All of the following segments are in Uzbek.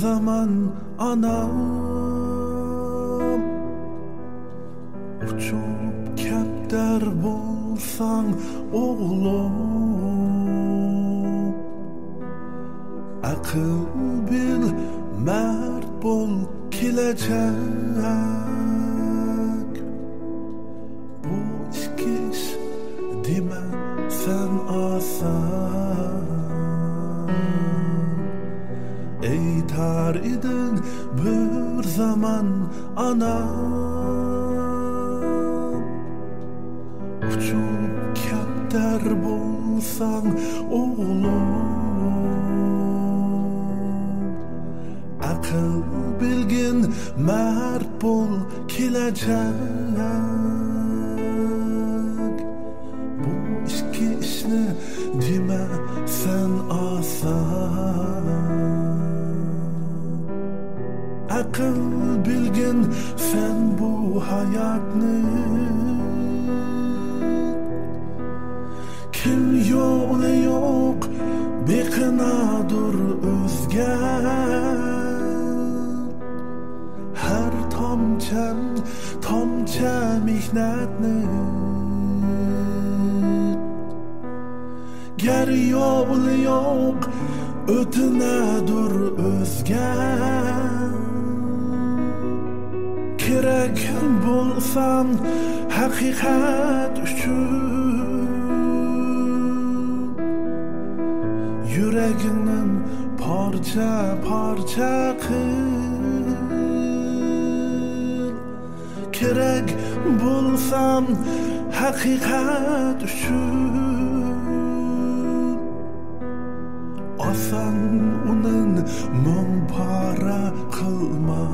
zaman anam uçup ketler bolsan oğlum, akıl bil, mert bol kilecek. Bu iki iş deme sen asan, eytar idin bir zaman anam, uçup ketler bolsan oğlum, akıl bilgin, mert bol kilecek. Bu iki işni deme sen asan, akıl bilgin sen bu hayatni, kim yolu yok bekinadır özge. Her tomça mihnetni, ger yolu yok ötünedir özge. Kerek bulsan hakikat üçün, yüreğinin parça parça kıl. Kerek bulsan hakikat üçün, asan onun mumpara kılma.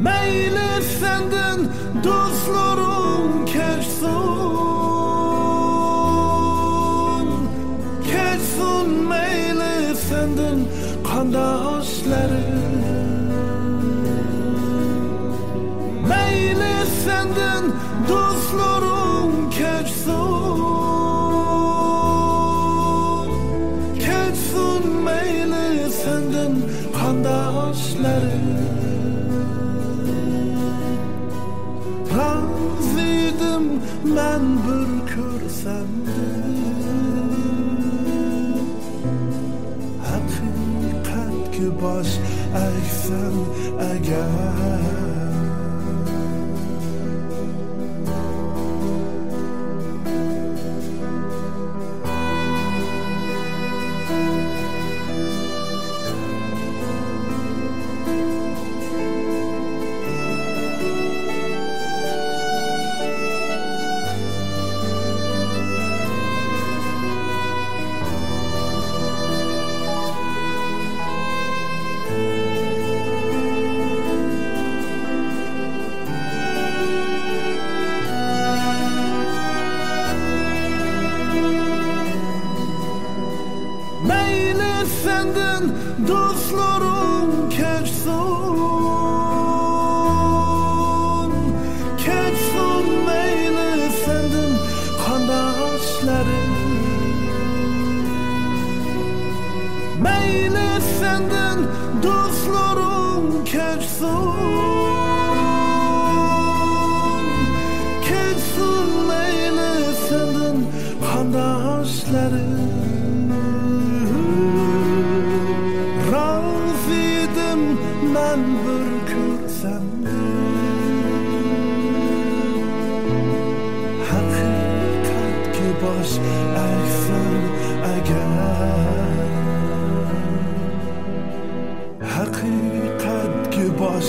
Meyli senden dostlarım keçsun, meyli senden kandaşlarım, meyli senden dostlarım keçsun, meyli senden kandaşlarım. Razıydım ben bir körsendim, hakikat ki baş eğsen eğer. Senden dostlarım keçsun, meyli senden kandaşlarım, meyli senden dostlarım keçsun, meyli senden kandaşlarım. Razıydım ben bir körsendim, hakikat ki baş eğsen eğer, hakikat ki baş